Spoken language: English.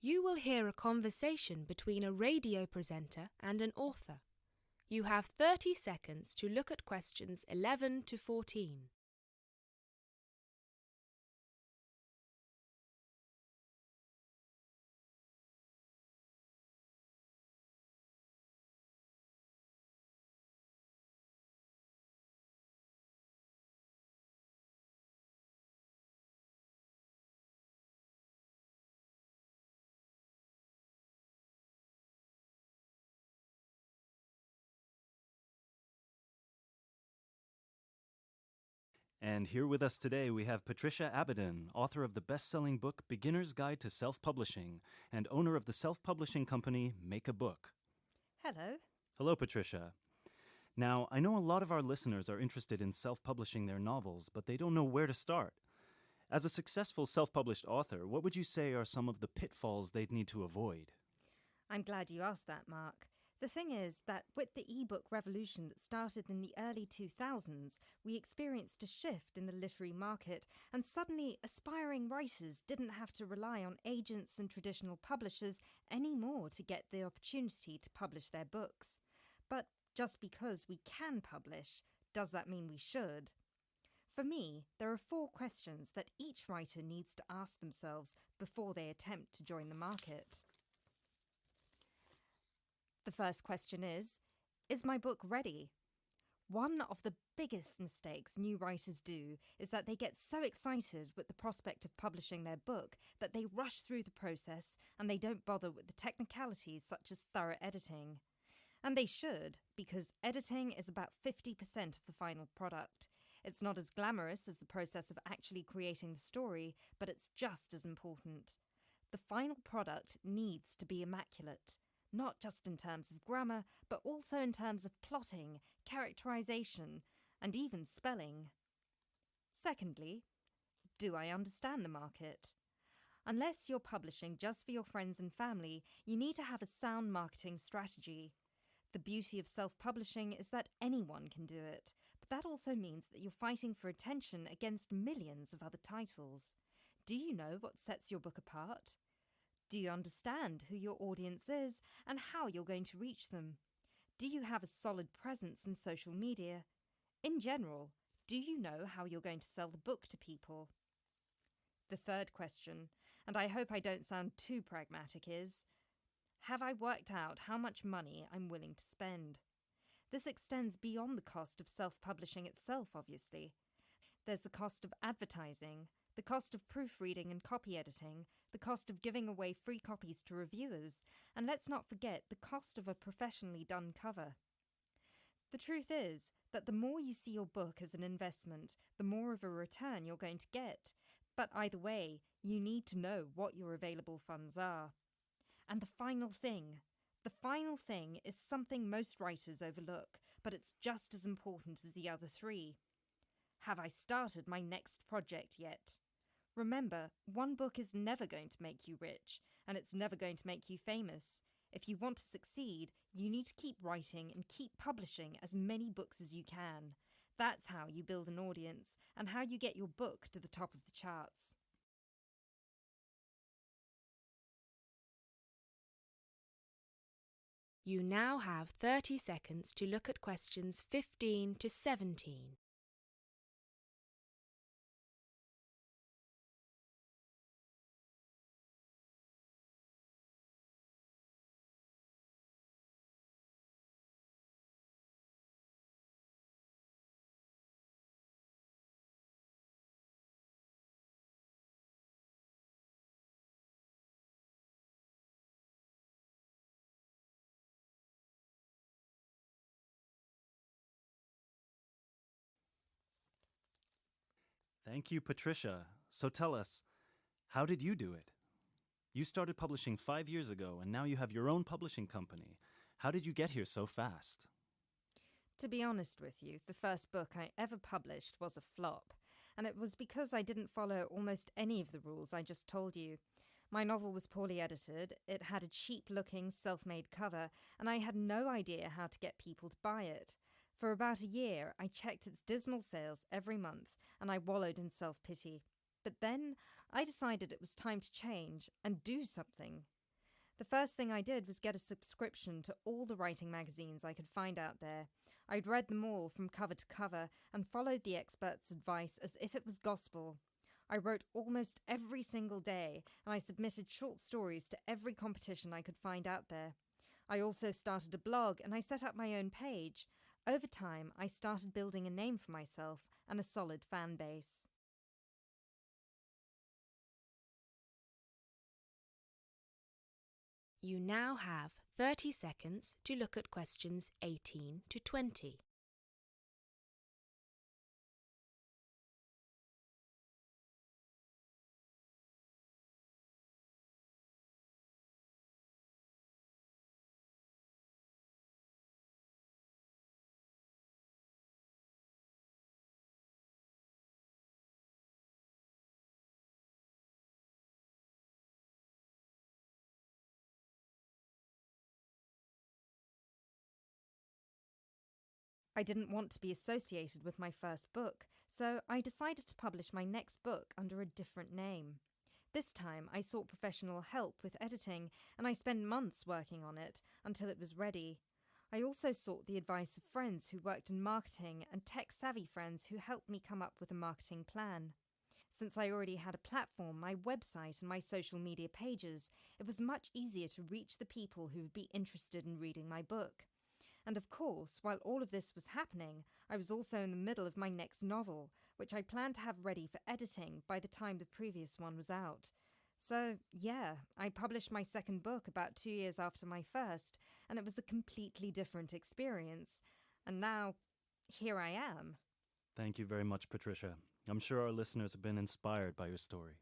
You will hear a conversation between a radio presenter and an author. You have 30 seconds to look at questions 11 to 14. And here with us today we have Patricia Abadan, author of the best-selling book Beginner's Guide to Self-Publishing and owner of the self-publishing company Make a Book. Hello. Hello, Patricia. Now, I know a lot of our listeners are interested in self-publishing their novels, but they don't know where to start. As a successful self-published author, what would you say are some of the pitfalls they'd need to avoid? I'm glad you asked that, Mark. The thing is that with the e-book revolution that started in the early 2000s, we experienced a shift in the literary market, and suddenly aspiring writers didn't have to rely on agents and traditional publishers anymore to get the opportunity to publish their books. But just because we can publish, does that mean we should? For me, there are 4 questions that each writer needs to ask themselves before they attempt to join the market. The first question is my book ready? One of the biggest mistakes new writers do is that they get so excited with the prospect of publishing their book that they rush through the process and they don't bother with the technicalities such as thorough editing. And they should, because editing is about 50% of the final product. It's not as glamorous as the process of actually creating the story, but it's just as important. The final product needs to be immaculate. Not just in terms of grammar, but also in terms of plotting, characterization, and even spelling. Secondly, do I understand the market? Unless you're publishing just for your friends and family, you need to have a sound marketing strategy. The beauty of self-publishing is that anyone can do it, but that also means that you're fighting for attention against millions of other titles. Do you know what sets your book apart? Do you understand who your audience is and how you're going to reach them? Do you have a solid presence in social media? In general, do you know how you're going to sell the book to people? The third question, and I hope I don't sound too pragmatic, is, have I worked out how much money I'm willing to spend? This extends beyond the cost of self-publishing itself, obviously. There's the cost of advertising, the cost of proofreading and copy editing, the cost of giving away free copies to reviewers, and let's not forget the cost of a professionally done cover. The truth is that the more you see your book as an investment, the more of a return you're going to get. But either way, you need to know what your available funds are. And the final thing is something most writers overlook, but it's just as important as the other 3. Have I started my next project yet? Remember, one book is never going to make you rich, and it's never going to make you famous. If you want to succeed, you need to keep writing and keep publishing as many books as you can. That's how you build an audience, and how you get your book to the top of the charts. You now have 30 seconds to look at questions 15 to 17. Thank you, Patricia. So tell us, how did you do it? You started publishing 5 years ago, and now you have your own publishing company. How did you get here so fast? To be honest with you, the first book I ever published was a flop, and it was because I didn't follow almost any of the rules I just told you. My novel was poorly edited, it had a cheap-looking, self-made cover, and I had no idea how to get people to buy it. For about a year, I checked its dismal sales every month, and I wallowed in self-pity. But then I decided it was time to change and do something. The first thing I did was get a subscription to all the writing magazines I could find out there. I'd read them all from cover to cover and followed the experts' advice as if it was gospel. I wrote almost every single day, and I submitted short stories to every competition I could find out there. I also started a blog and I set up my own page. Over time, I started building a name for myself and a solid fan base. You now have 30 seconds to look at questions 18 to 20. I didn't want to be associated with my first book, so I decided to publish my next book under a different name. This time I sought professional help with editing, and I spent months working on it until it was ready. I also sought the advice of friends who worked in marketing and tech-savvy friends who helped me come up with a marketing plan. Since I already had a platform, my website and my social media pages, it was much easier to reach the people who would be interested in reading my book. And of course, while all of this was happening, I was also in the middle of my next novel, which I planned to have ready for editing by the time the previous one was out. So, yeah, I published my second book about 2 years after my first, and it was a completely different experience. And now, here I am. Thank you very much, Patricia. I'm sure our listeners have been inspired by your story.